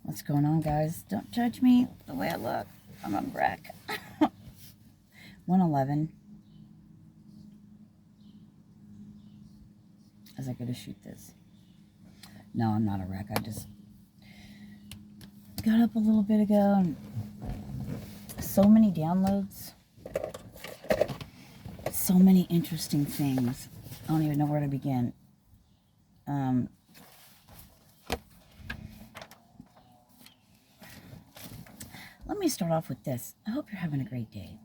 What's going on, guys? Don't judge me the way I look. I'm a wreck. 111. As I go to shoot this. No, I'm not a wreck. I just got up a little bit ago and so many downloads. So many interesting things. I don't even know where to begin. Let me start off with this. I hope you're having a great day.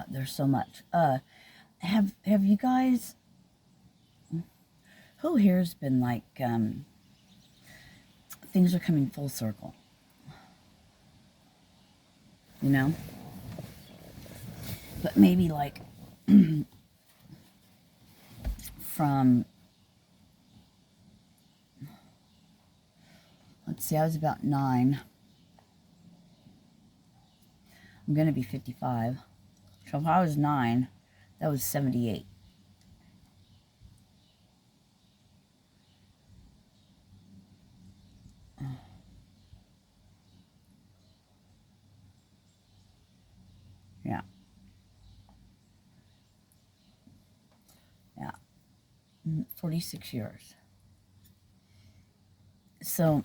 There's so much. Have you guys, who here's been like, things are coming full circle? You know? But maybe like, from, let's see, I was about 9. I'm going to be 55. So if I was 9, that was 78. Yeah. Yeah. 46 years. So,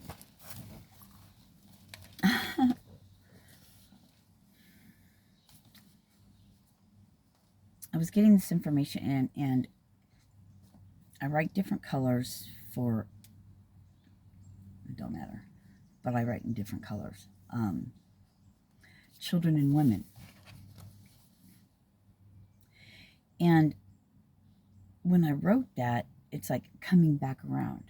I was getting this information in, and I write different colors for, it don't matter, but I write in different colors. Children and women. And when I wrote that, it's like coming back around.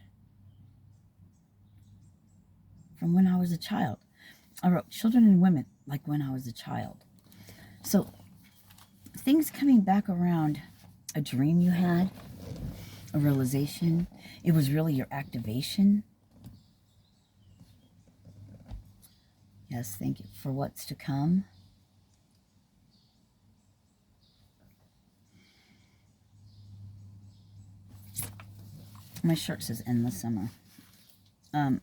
From when I was a child. I wrote children and women like when I was a child. So, things coming back around, a dream you had, a realization, it was really your activation. Yes, thank you for what's to come. My shirt says endless summer. All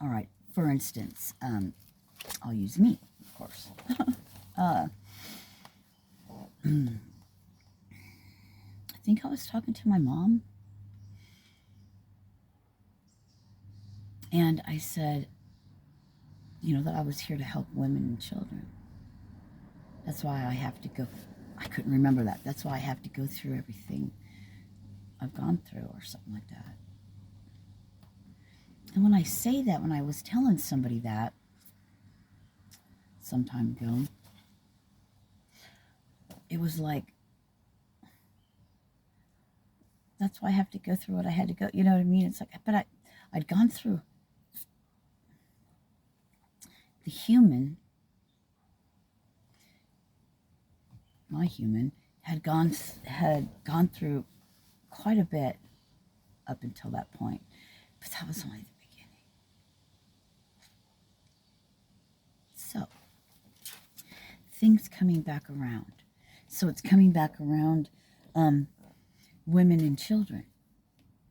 right, for instance, I'll use me, of course. I think I was talking to my mom, and I said, you know, that I was here to help women and children. That's why I have to go. I couldn't remember that. That's why I have to go through everything I've gone through, or something like that. And when I say that, when I was telling somebody that some time ago, it was like, that's why I have to go through what I had to go. You know what I mean? It's like, but I'd gone through the human, my human, had gone through quite a bit up until that point. But that was only the beginning. So, things coming back around. So it's coming back around, women and children,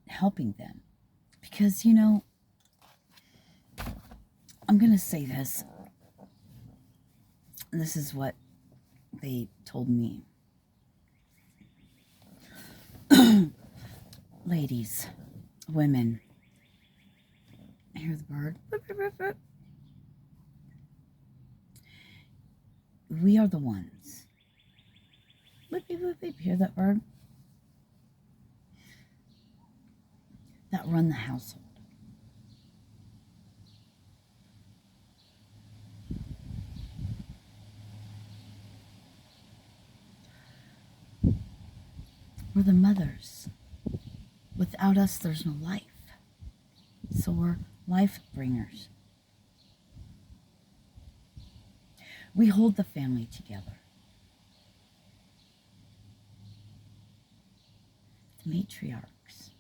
helping them. Because, you know, I'm going to say this. This is what they told me. Ladies, women, hear the bird. We are the ones. Hear that bird? That run the household. We're the mothers. Without us, there's no life. So we're life bringers. We hold the family together. The matriarchs.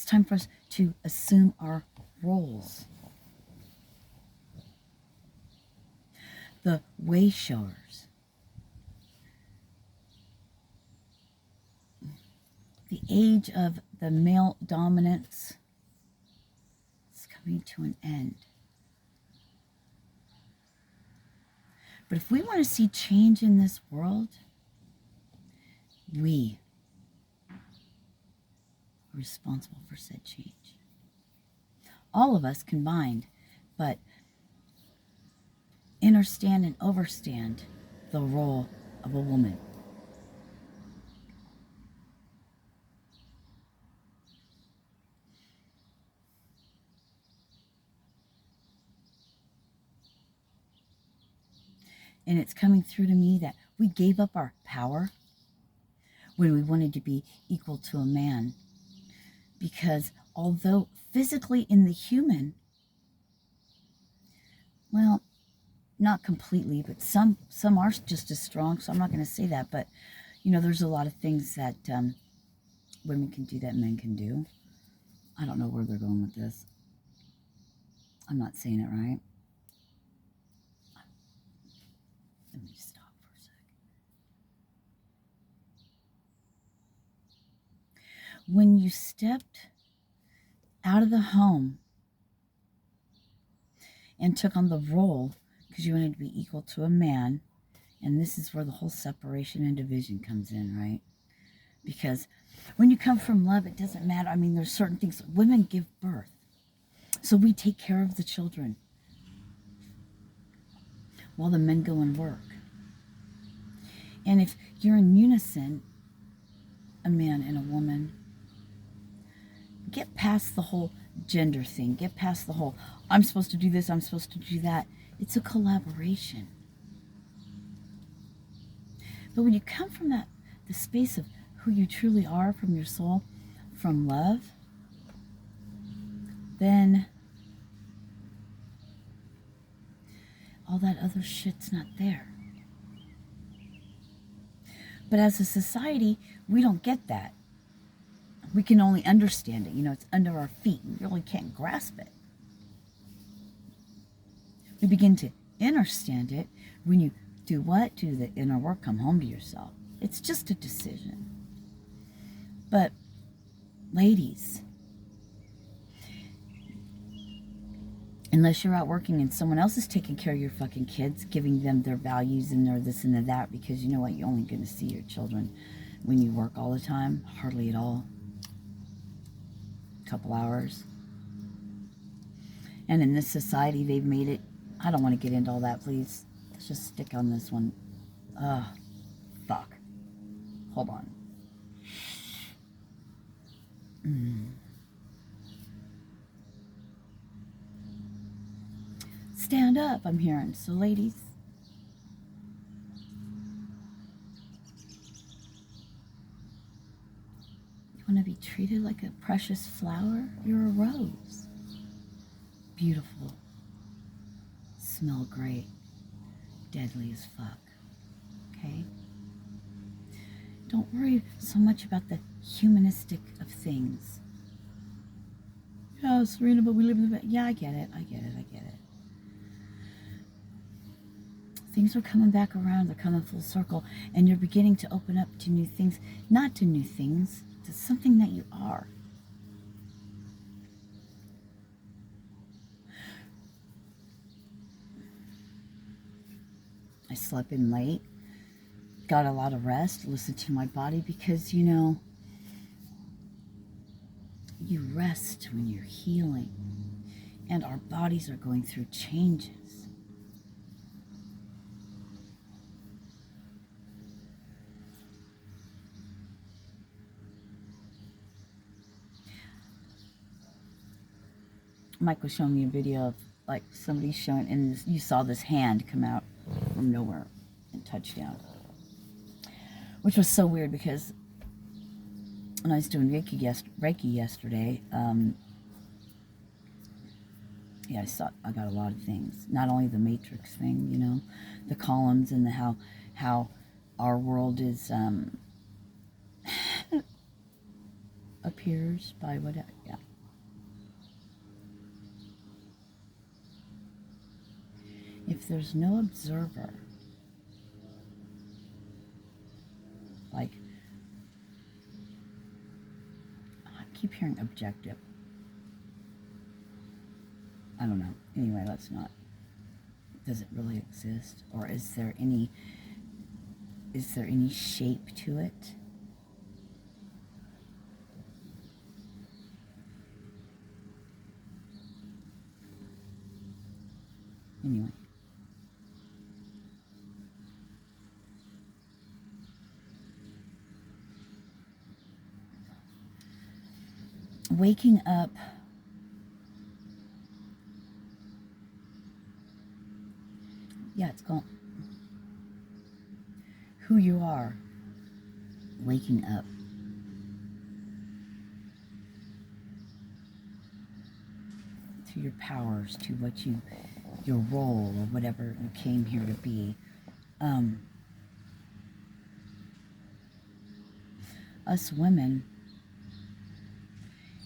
It's time for us to assume our roles. The way showers. The age of the male dominance is coming to an end. But if we want to see change in this world, we are responsible for said change. All of us combined, but understand and overstand the role of a woman. And it's coming through to me that we gave up our power when we wanted to be equal to a man. Because although physically in the human, well, not completely, but some are just as strong, so I'm not going to say that. But, you know, there's a lot of things that women can do that men can do. I don't know where they're going with this. I'm not saying it right. Let me just stop for a sec. When you stepped out of the home and took on the role because you wanted to be equal to a man, and this is where the whole separation and division comes in, right? Because when you come from love, it doesn't matter. I mean, there's certain things. Women give birth, so we take care of the children while the men go and work. And if you're in unison, a man and a woman, get past the whole gender thing. Get past the whole, I'm supposed to do this, I'm supposed to do that. It's a collaboration. But when you come from the space of who you truly are, from your soul, from love, then all that other shit's not there. But as a society, we don't get that. We can only understand it. You know, it's under our feet. We really can't grasp it. We begin to understand it when you do what? Do the inner work, come home to yourself. It's just a decision. But, ladies, unless you're out working and someone else is taking care of your fucking kids, giving them their values and their this and their that, because you know what? You're only going to see your children when you work all the time. Hardly at all. A couple hours. And in this society, they've made it. I don't want to get into all that, please. Let's just stick on this one. Fuck. Hold on. Stand up, I'm hearing. So, ladies, you want to be treated like a precious flower? You're a rose. Beautiful. Smell great. Deadly as fuck. Okay? Don't worry so much about the humanistic of things. Yeah, Serena, but we live in the... Yeah, I get it. Things are coming back around. They're coming full circle. And you're beginning to open up to new things. Not to new things. To something that you are. I slept in late. Got a lot of rest. Listened to my body because, you know, you rest when you're healing. And our bodies are going through changes. Mike was showing me a video of like somebody showing, and you saw this hand come out from nowhere and touch down, which was so weird because when I was doing Reiki yesterday, yeah, I got a lot of things. Not only the matrix thing, you know, the columns and the how our world is appears by whatever. Yeah. If there's no observer, like, I keep hearing objective. I don't know. Anyway, let's not. Does it really exist? Or is there any shape to it? Anyway. Waking up it's called who you are, waking up. To your powers, to what your role or whatever you came here to be. Us women,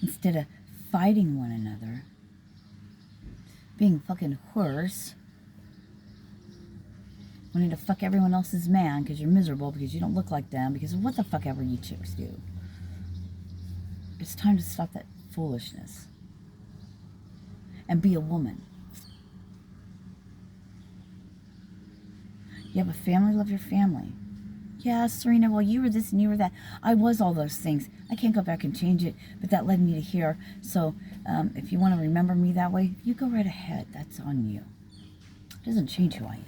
instead of fighting one another, being fucking whores, wanting to fuck everyone else's man because you're miserable, because you don't look like them, because of what the fuck ever you chicks do. It's time to stop that foolishness and be a woman. You have a family, love your family. Yeah, Serena, well, you were this and you were that. I was all those things. I can't go back and change it, but that led me to here. So if you want to remember me that way, you go right ahead. That's on you. It doesn't change who I am.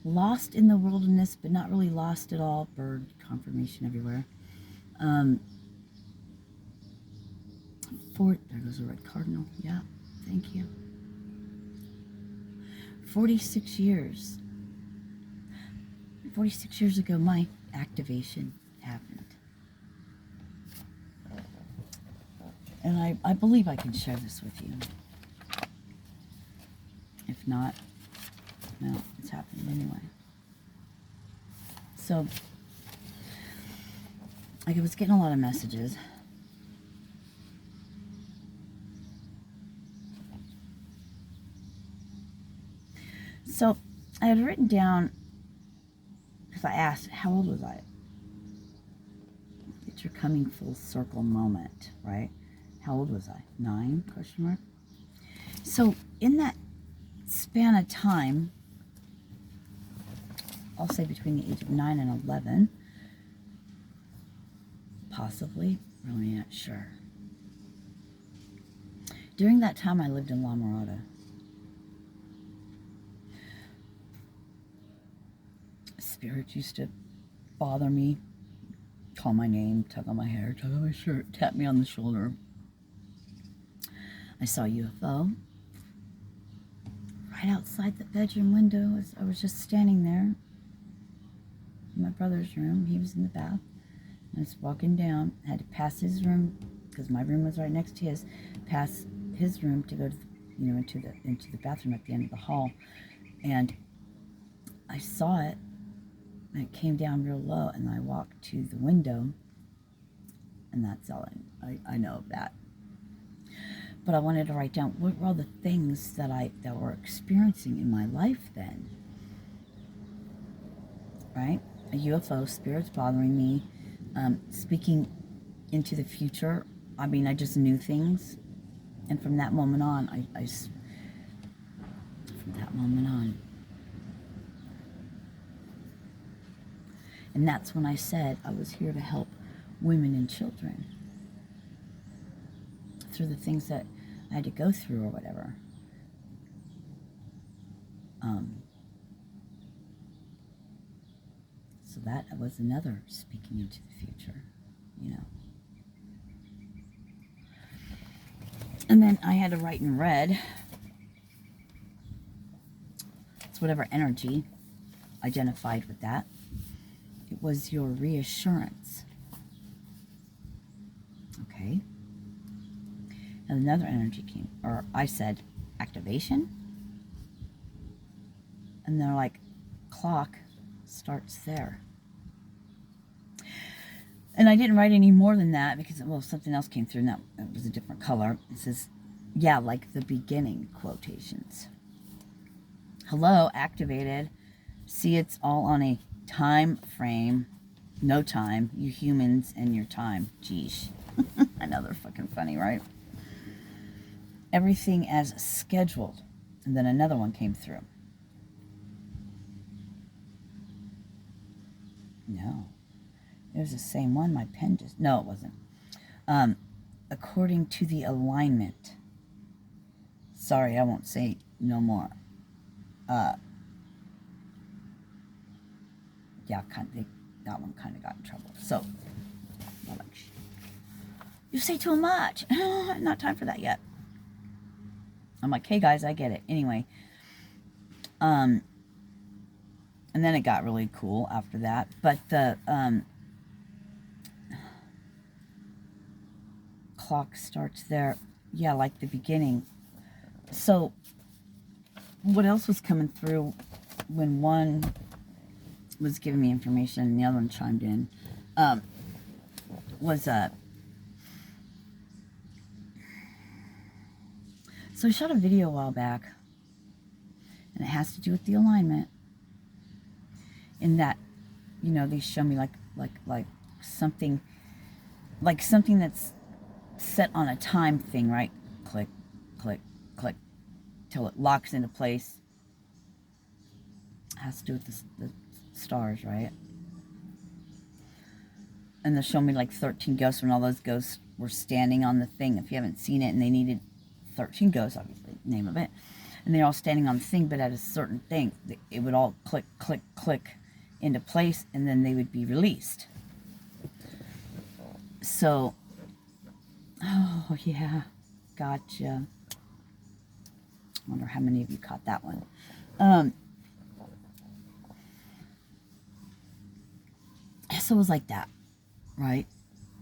Lost in the wilderness, but not really lost at all. Bird confirmation everywhere. There goes a red cardinal. Yeah, thank you. 46 years. 46 years ago, my activation happened. And I believe I can share this with you. If not, no, it's happening anyway. So, I was getting a lot of messages. So, I had written down, because I asked, how old was I? It's your coming full circle moment, right? How old was I? 9, question mark? So, in that span of time, I'll say between the age of 9 and 11, possibly, really not sure. During that time, I lived in La Mirada. Spirits used to bother me, call my name, tug on my hair, tug on my shirt, tap me on the shoulder. I saw a UFO right outside the bedroom window as I was just standing there in my brother's room. He was in the bath. I was walking down, I had to pass his room because my room was right next to his. Pass his room to go to, into the bathroom at the end of the hall, and I saw it. And it came down real low, and I walked to the window, and that's all I know of that. But I wanted to write down what were all the things that were experiencing in my life then. Right? A UFO, spirits bothering me, speaking into the future. I mean, I just knew things, and from that moment on, and that's when I said I was here to help women and children through the things that I had to go through or whatever. So that was another speaking into the future, And then I had to write in red. It's whatever energy identified with that. It was your reassurance. Okay. And another energy came, or I said, activation? And they're like, clock starts there. And I didn't write any more than that because, well, something else came through and that it was a different color. It says, yeah, like the beginning quotations. Hello, activated. See, it's all on a time frame. No time. You humans and your time. Geesh. I know they're fucking funny, right? Everything as scheduled. And then another one came through. No. It was the same one. My pen just... No, it wasn't. According to the alignment. Sorry, I won't say no more. Yeah, that one kind of got in trouble. So, like, you say too much. Not time for that yet. I'm like, hey guys, I get it. Anyway, and then it got really cool after that. But the clock starts there. Yeah, like the beginning. So, what else was coming through when one was giving me information and the other one chimed in, was so I shot a video a while back, and it has to do with the alignment. In that, you know, they show me like something that's set on a time thing, right? Click, click, click, till it locks into place. It has to do with the stars, right? And they'll show me like 13 ghosts when all those ghosts were standing on the thing. If you haven't seen it, and they needed 13 ghosts, obviously, name of it. And they're all standing on the thing, but at a certain thing, it would all click, click, click into place, and then they would be released. So, oh yeah, gotcha. I wonder how many of you caught that one. So it was like that, right?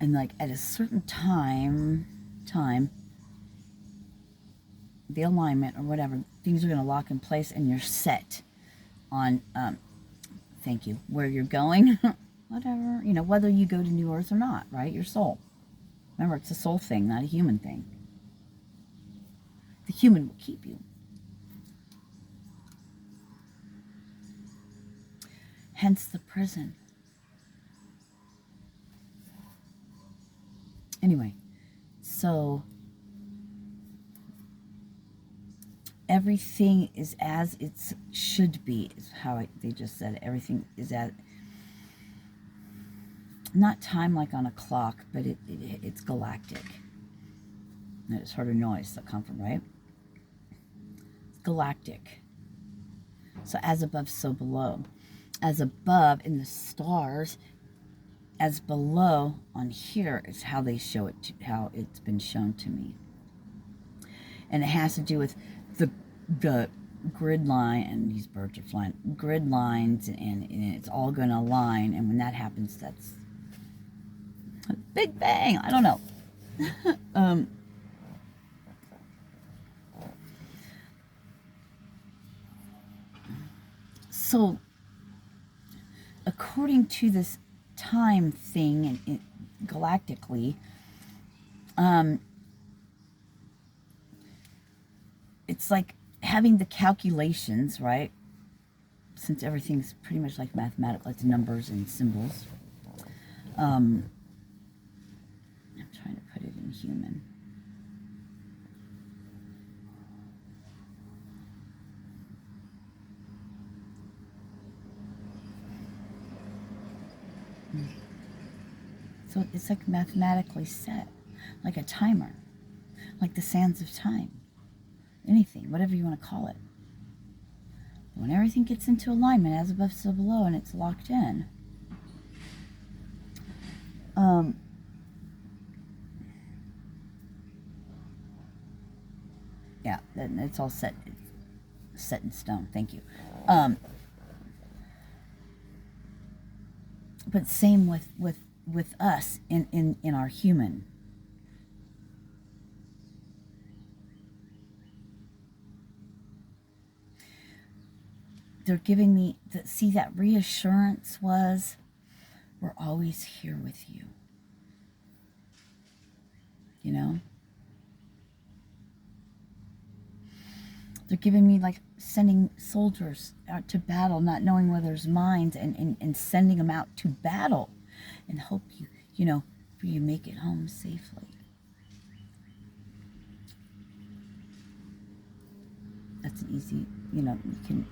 And like at a certain time, the alignment or whatever, things are going to lock in place, and you're set on, thank you, where you're going, whatever, you know, whether you go to New Earth or not, right? Your soul. Remember, it's a soul thing, not a human thing. The human will keep you. Hence the prison. Anyway, so everything is as it should be, is how they just said it. Everything is at, not time like on a clock, but it's galactic. And it's heard a noise that come from, right? It's galactic. So as above, so below. As above in the stars, as below on here is how they show it, how it's been shown to me. And it has to do with the grid line, and these birds are flying, grid lines, and it's all going to align, and when that happens, that's a big bang. I don't know. So, according to this time thing, and galactically, it's like having the calculations, right? Since everything's pretty much like mathematical, it's numbers and symbols. I'm trying to put it in human. So it's like mathematically set, like a timer, like the sands of time, anything, whatever you want to call it. When everything gets into alignment, as above, so below, and it's locked in, yeah, then it's all set in stone. Thank you. But same with us in our human. they're giving me, see, that reassurance was, we're always here with you. You know? They're giving me, like, sending soldiers out to battle, not knowing where there's mines, and sending them out to battle and hope you know, for you make it home safely. That's an easy, you know, you can,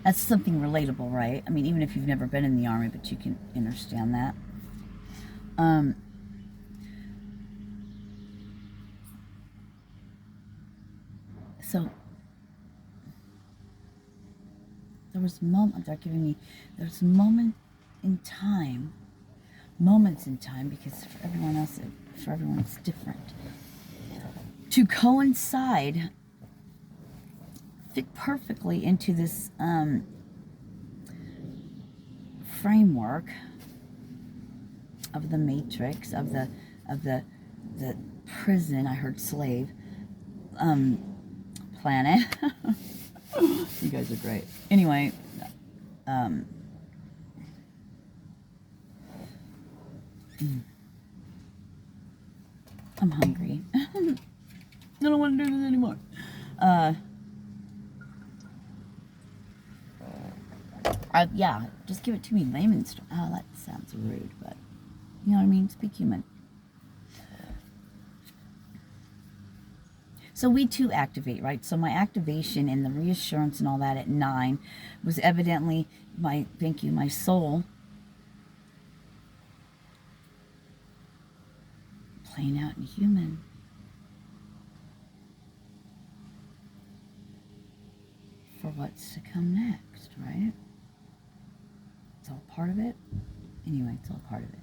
that's something relatable, right? I mean, even if you've never been in the army, but you can understand that. So there was moments they're giving me, there's moments in time, because for everyone else, for everyone it's different, to coincide, fit perfectly into this framework of the matrix, of the prison, I heard slave, planet. You guys are great. Anyway, I'm hungry. I don't want to do this anymore. Yeah, just give it to me, layman's. Oh, that sounds rude, but you know what I mean? Speak human. So we too activate, right? So my activation and the reassurance and all that at 9 was evidently my, thank you, my soul playing out in human. For what's to come next, right? It's all part of it. Anyway, it's all part of it.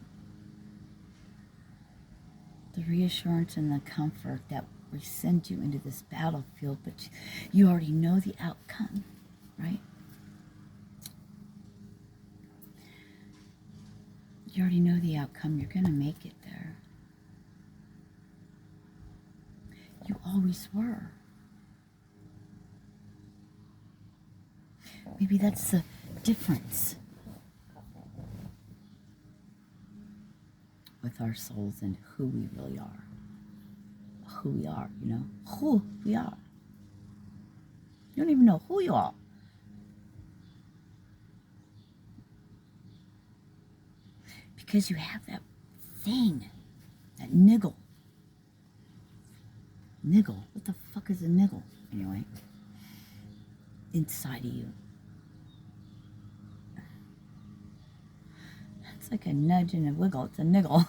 The reassurance and the comfort that we send you into this battlefield, but you already know the outcome, right? You already know the outcome. You're going to make it there. You always were. Maybe that's the difference with our souls and who we really are. Who we are, you know? Who we are. You don't even know who you are. Because you have that thing, that niggle. Niggle. What the fuck is a niggle? Anyway. Inside of you. It's like a nudge and a wiggle. It's a niggle.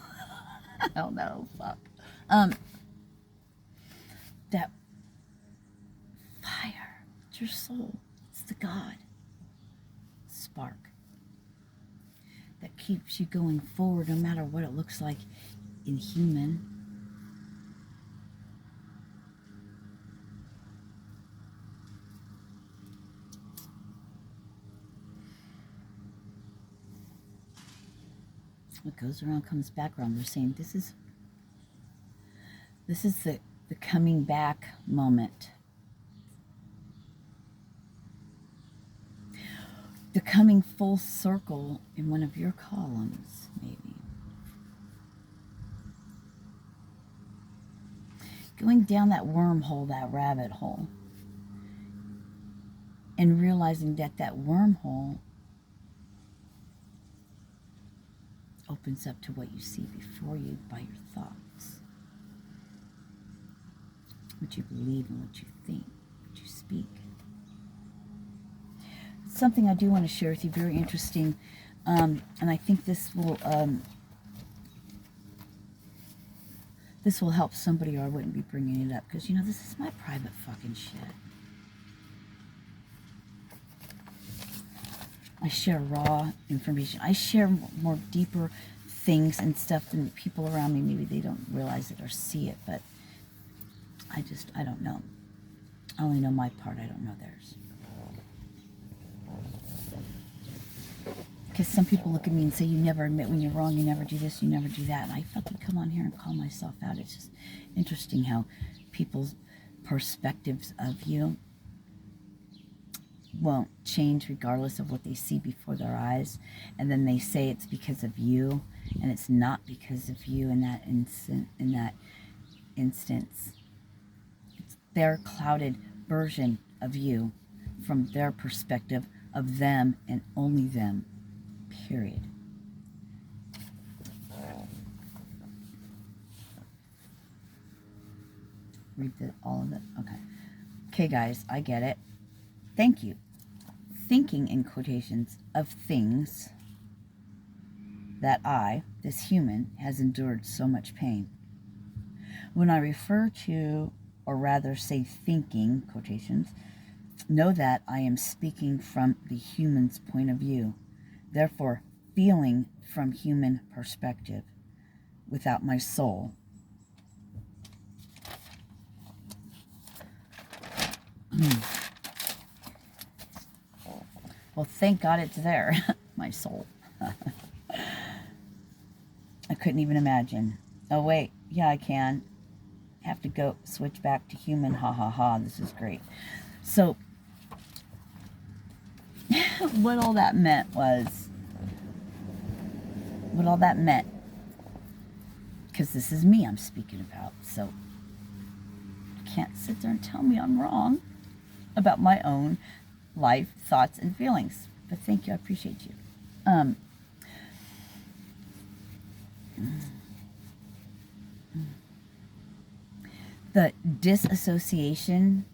I don't know. Fuck. That fire. It's your soul. It's the God spark that keeps you going forward no matter what it looks like in human. What goes around comes back around. They're saying this is the coming back moment. The coming full circle in one of your columns, maybe. Going down that wormhole, that rabbit hole, and realizing that that wormhole opens up to what you see before you by your thoughts. What you believe and what you think, what you speak. Something I do want to share with you, very interesting, and I think this will help somebody, or I wouldn't be bringing it up, because, you know, this is my private fucking shit. I share raw information. I share more deeper things and stuff than people around me. Maybe they don't realize it or see it, but I don't know. I only know my part. I don't know theirs. Because some people look at me and say, you never admit when you're wrong, you never do this, you never do that. And I fucking come on here and call myself out. It's just interesting how people's perspectives of you won't change regardless of what they see before their eyes. And then they say it's because of you, and it's not because of you in that instance. It's their clouded version of you from their perspective of them and only them, period. Read all of it. Okay, guys, I get it. Thank you. Thinking, in quotations, of things that I, this human, has endured so much pain. When I refer to, or rather say thinking, quotations, know that I am speaking from the human's point of view, therefore feeling from human perspective, without my soul. Well, thank God it's there, my soul. I couldn't even imagine. Oh, wait. Yeah, I can. Have to go switch back to human. Ha, ha, ha. This is great. So, what all that meant was, because this is me I'm speaking about, so you can't sit there and tell me I'm wrong about my own life, thoughts, and feelings. But thank you, I appreciate you. The disassociation,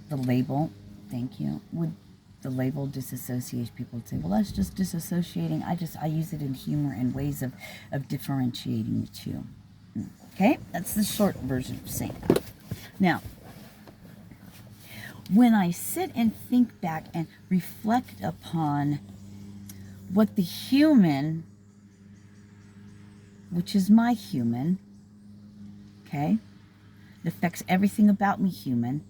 the label, thank you, would the label disassociate, people would say, well, that's just disassociating. I use it in humor and ways of differentiating the two. Okay, that's the short version of saying that. Now, when I sit and think back and reflect upon what the human, which is my human, okay, it affects everything about me human,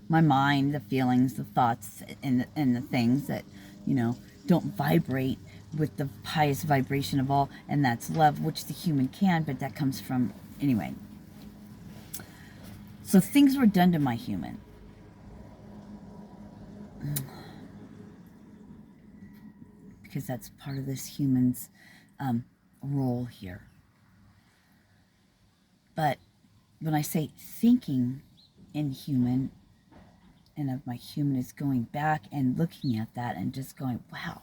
my mind, the feelings, the thoughts, and the things that, you know, don't vibrate with the highest vibration of all, and that's love, which the human can, but that comes from, anyway. So things were done to my human. Because that's part of this human's role here. But when I say thinking in human, and of my human, is going back and looking at that and just going, wow,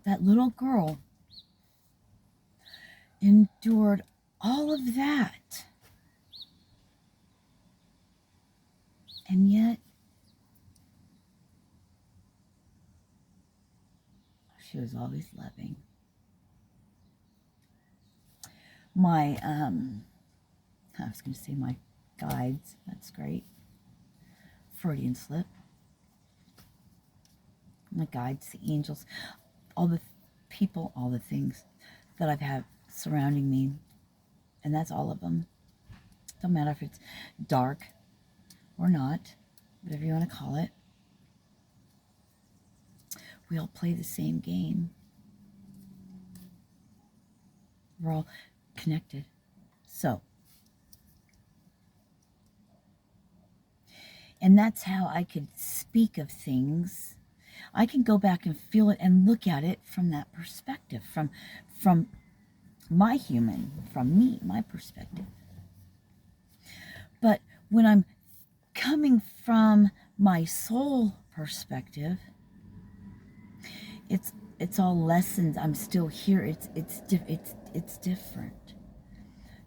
that little girl endured all of that. And yet, she was always loving. My, I was going to say my guides, that's great. Freudian slip. My guides, the angels, all the people, all the things that I've had surrounding me. And that's all of them. Don't matter if it's dark or not, whatever you want to call it. We all play the same game. We're all connected. So, and that's how I could speak of things. I can go back and feel it and look at it from that perspective, from my human, from me, my perspective. But when I'm coming from my soul perspective, it's all lessons. I'm still here. It's different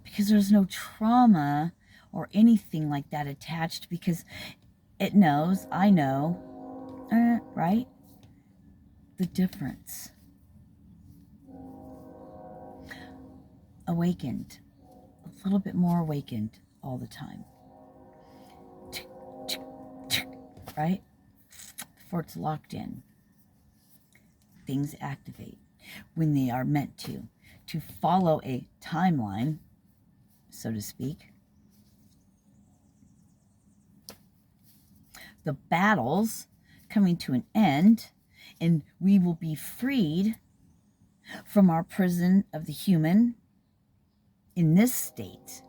because there's no trauma or anything like that attached, because it knows, I know, right? The difference. Awakened, a little bit more awakened all the time, right? Before it's locked in. Things activate when they are meant to follow a timeline, so to speak. The battles coming to an end, and we will be freed from our prison of the human in this state.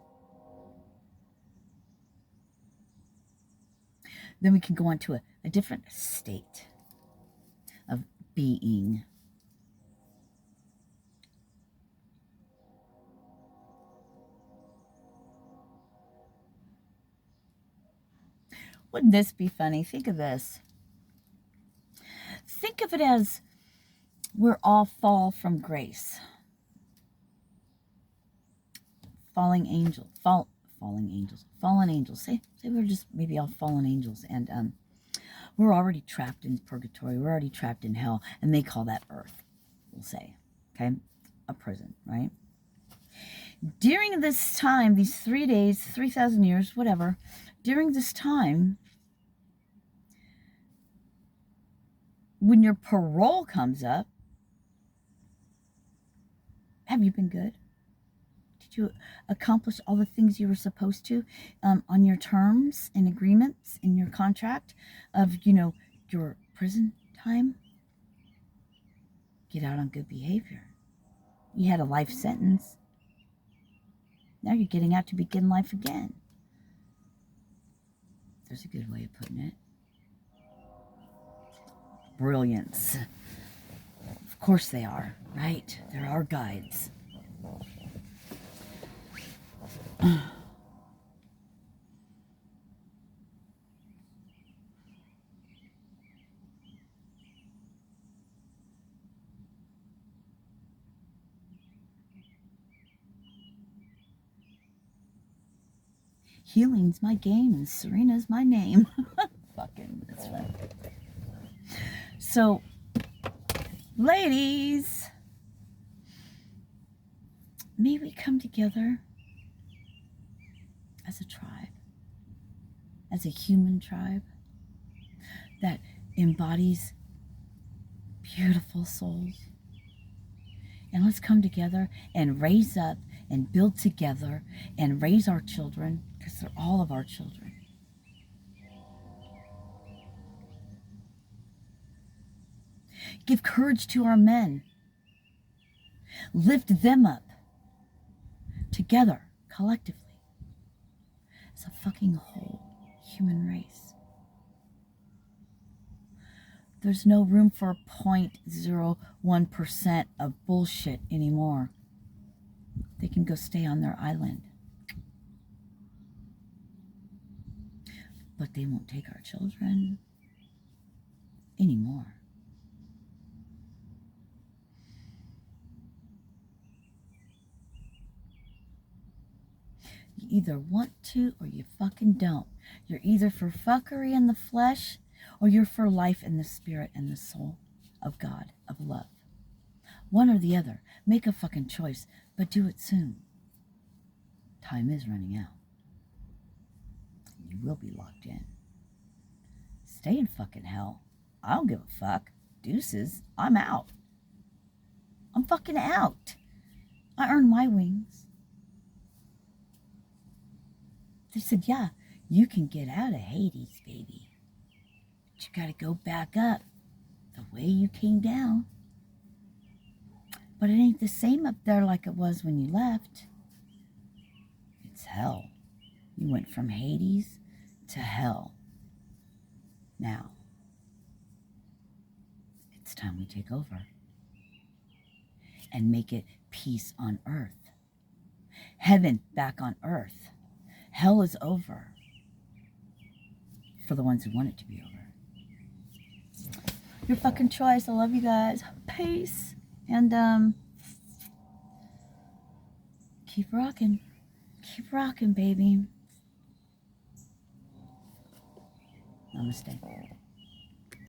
then we can go on to a different state of being. Wouldn't this be funny? Think of this. Think of it as we're all fall from grace. Fallen angels. Say we're just maybe all fallen angels, and we're already trapped in purgatory. We're already trapped in hell, and they call that earth, we'll say. Okay? A prison, right? During this time, these 3 days, 3,000 years, whatever, during this time, when your parole comes up, have you been good? Did you accomplish all the things you were supposed to on your terms and agreements in your contract of, your prison time? Get out on good behavior. You had a life sentence. Now you're getting out to begin life again. There's a good way of putting it. Brilliance. Of course they are, right? They're our guides. Healing's my game and Serena's my name. Fucking, that's fun. So, ladies, may we come together as a tribe, as a human tribe that embodies beautiful souls. And let's come together and raise up and build together and raise our children, because they're all of our children. Give courage to our men. Lift them up together, collectively, as a fucking whole human race. There's no room for 0.01% of bullshit anymore. They can go stay on their island. But they won't take our children anymore. You either want to or you fucking don't. You're either for fuckery in the flesh or you're for life in the spirit and the soul of God, of love. One or the other. Make a fucking choice, but do it soon. Time is running out. You will be locked in. Stay in fucking hell. I don't give a fuck. Deuces. I'm out. I'm fucking out. I earned my wings. They said, yeah, you can get out of Hades, baby. But you gotta go back up the way you came down. But it ain't the same up there like it was when you left. It's hell. You went from Hades to hell. Now, it's time we take over and make it peace on earth. Heaven back on earth. Hell is over for the ones who want it to be over. Your fucking choice. I love you guys. Peace. And keep rocking. Keep rocking, baby. Namaste.